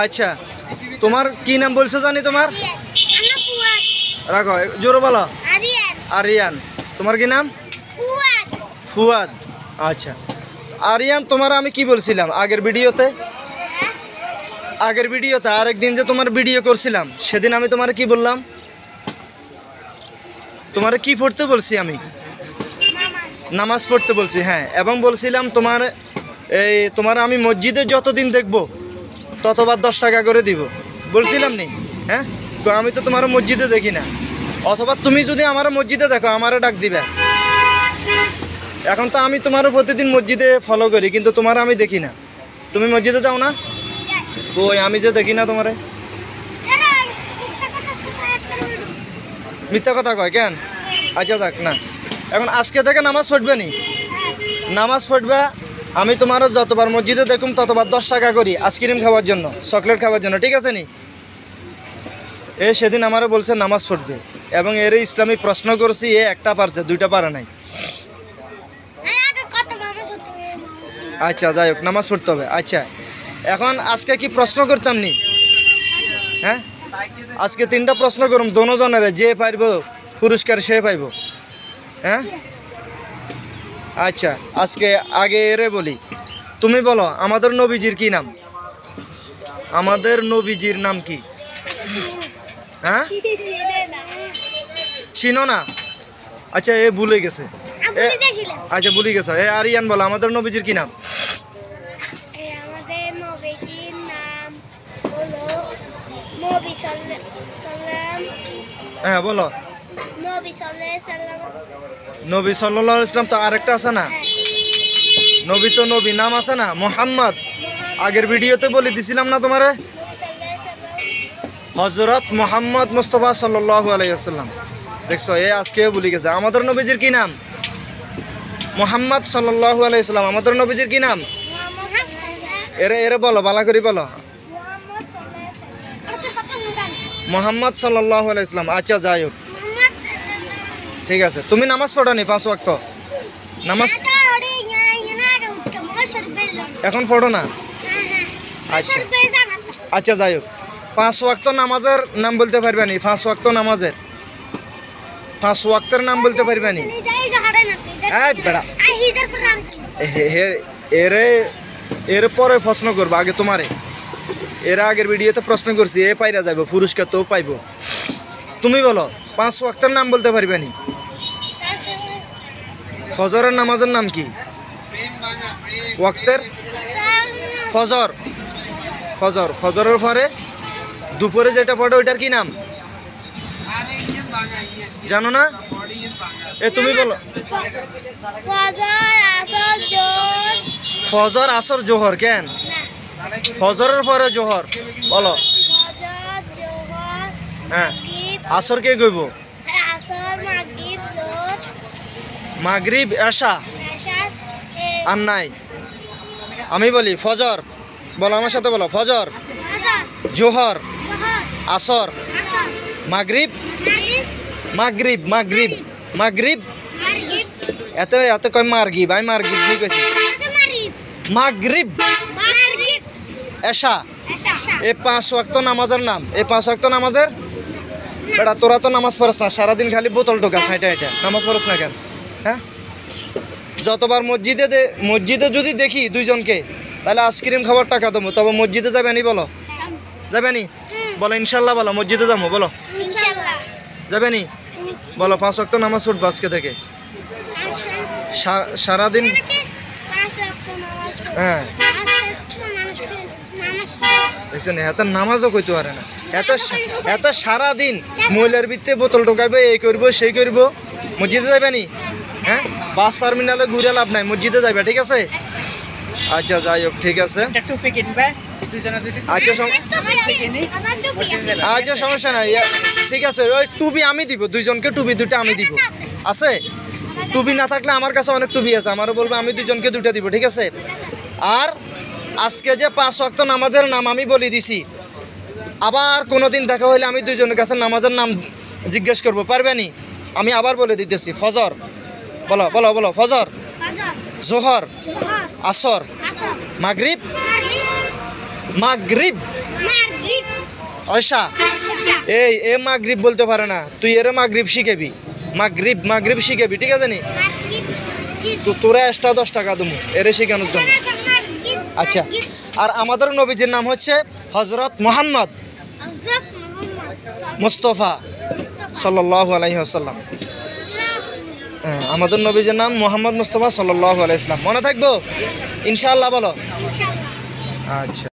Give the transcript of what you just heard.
আচ্ছা তোমার কি নাম বলছো জানি তোমার রাখো জোরে বলো আরিয়ান তোমার কি নাম ফুয়াদ আচ্ছা আরিয়ান তোমার আমি কি বলছিলাম আগের ভিডিওতে আরেকদিন যে তোমার ভিডিও করছিলাম সেদিন আমি তোমার কি বললাম তোমার কি পড়তে বলছি আমি নামাজ পড়তে বলছি হ্যাঁ এবং বলছিলাম তোমার আমি মসজিদে যতদিন দেখব ততবার 10 টাকা করে দিব বলছিলাম নি হ্যাঁ তো আমি তো তোমার মসজিদে দেখি না অথবা তুমি যদি আমার মসজিদে দেখো আমারে ডাক দিবে এখন তো আমি তোমার প্রতিদিন মসজিদে ফলো করি কিন্তু তোমার আমি দেখি না তুমি মসজিদে যাও না কই আমি যে দেখি না তোমারে মিথ্যা কথা কয় কেন আচ্ছা যাক না এখন আজকে থেকে নামাজ পড়বে নি নামাজ পড়বে আমি তোমার যতবার মসজিদে দেখুম ততবার 10 টাকা করি আইসক্রিম খাওয়ার জন্য চকলেট খাওয়ার জন্য ঠিক আছে নি সেদিন আমারে বলছে নামাজ পড়বে এবং এর ইসলামী প্রশ্ন করছি একটা পারছে 2টা পারে নাই আচ্ছা যাই হোক নামাজ পড়তে হবে আচ্ছা এখন আজকে কি প্রশ্ন করতাম নি হ্যাঁ আজকে 3টা প্রশ্ন করুম দোনোজনের যে পাইব পুরস্কার সে পাইব হ্যাঁ আচ্ছা আজকে আগে এরে বলি তুমি বলো আমাদের নবীজির কি নাম আমাদের নবীজির নাম কি হ্যাঁ চিনো না আচ্ছা এ ভুলে গেছে আচ্ছা ভুলে গেছে আরিয়ান বলো আমাদের নবীজির কি নাম হ্যাঁ বলো নবী সাল্লাল্লাহু আলাইহি ওয়াসাল্লাম তো আরেকটা আছে না নবী তো নবী নাম আছে না মোহাম্মদ আগের ভিডিওতে বলে দিছিলাম না তোমারে হযরত মোহাম্মদ মুস্তাফা সাল্লাল্লাহু আলাইহি ওয়াসাল্লাম দেখছো আজকে ভুলে গেছে আমাদের নবীজির কি নাম মোহাম্মদ সাল্লাল্লাহু আলাইহি ওয়াসাল্লাম আমাদের নবীজির কি নাম এরে বলো ভালো করে বলো মোহাম্মদ সাল্লাল্লাহু আলাইহি ওয়াসাল্লাম আচ্ছা যাই হোক ঠিক আছে তুমি নামাজ পড়ো নি 5 ওয়াক্ত নামাজ এখন পড়ো না আচ্ছা আচ্ছা যাই হোক 5 ওয়াক্ত নামাজের নাম বলতে পারবে নি 5 ওয়াক্ত নামাজের 5 ওয়াক্তের নাম বলতে পারবে নি এর পরে প্রশ্ন করবো আগে তোমারে এর আগের ভিডিওতে প্রশ্ন করছি পাইরা যাবো পুরস্কার তো পাইব তুমি বলো 5 ওয়াক্তের নাম বলতে পারবে নি ফজরের নামাজের নাম কি ওয়াক্তের ফজর ফজর ফজরের পরে দুপুরে যেটা পড়ে ওইটার কি নাম জানো না তুমি বলো ফজর আসর জোহর কেন ফজরের পরে জোহর বলো হ্যাঁ আসর কে কইব মাগরিব এশা আর নাই আমি বলি ফজর বলো আমার সাথে বলো ফজর জোহর আসর মাগরিব মাগরিব মাগরিব মাগরিব এত কয় মারগিব আমি মারগিব বুঝি কইছি মাগরিব এশা এই 5 ওয়াক্ত নামাজের নাম এই 5 ওয়াক্ত নামাজের বেটা তোরা তো নামাজ পড়ছ না সারাদিন খালি বোতল ঢোকাস এটা নামাজ পড়ছ না কেন হ্যাঁ যতবার মসজিদে যদি দেখি দুইজনকে তাহলে আইসক্রিম খাবার টাকা দেবো তবে মসজিদে যাবে নি বলো যাবে নি বলো ইনশাল্লাহ বলো মসজিদে যাবো বলো যাবে নি বলো 5 ওয়াক্ত নামাজ পড়বো আজকে থেকে সারাদিন হ্যাঁ দেখছেন এত নামাজও কইতে পারে না এত সারাদিন মহিলার ভিত্তে বোতল ঢোকাবে এই করবো সেই করবো মসজিদে যাবে নি হ্যাঁ বাস টার্মিনালে ঘুরে লাভ নাই মসজিদে যাবে ঠিক আছে আচ্ছা যাই হোক ঠিক আছে আচ্ছা সমস্যা নাই ঠিক আছে ওই টুপি আমি দিব দুইজনকে টুপি 2টা আমি দিব আছে টুপি না থাকলে আমার কাছে অনেক টুপি আছে আমারও বলবো আমি দুইজনকে 2টা দিব ঠিক আছে আর আজকে যে 5 ওয়াক্ত নামাজের নাম আমি বলে দিছি আবার কোনোদিন দেখা হইলে আমি দুইজনের কাছে নামাজের নাম জিজ্ঞেস করবো পারবে নি আমি আবার বলে দিতেছি ফজর বলো বলো বলো ফজর জোহর আসর মাগরিব মাগরিব আয়শা এই এ মাগরিব বলতে পারে না, তুই এর মাগরিব শিখেবি, মাগরিব শিখেবি, ঠিক আছে নি? তো তোরা এক্সট্রা 10 টাকা দেবো এরে শেখানোর জন্য। আচ্ছা, আর আমাদের নবীজির নাম হচ্ছে হযরত মুহাম্মদ মুস্তাফা সাল্লাল্লাহু আলাইহি ওয়াসাল্লাম। আমাদের নবীজির নাম মুহাম্মদ মুস্তাফা সাল্লাল্লাহু আলাইহি ওয়াসাল্লাম। মনে থাকবো ইনশাআল্লাহ, বলো। আচ্ছা।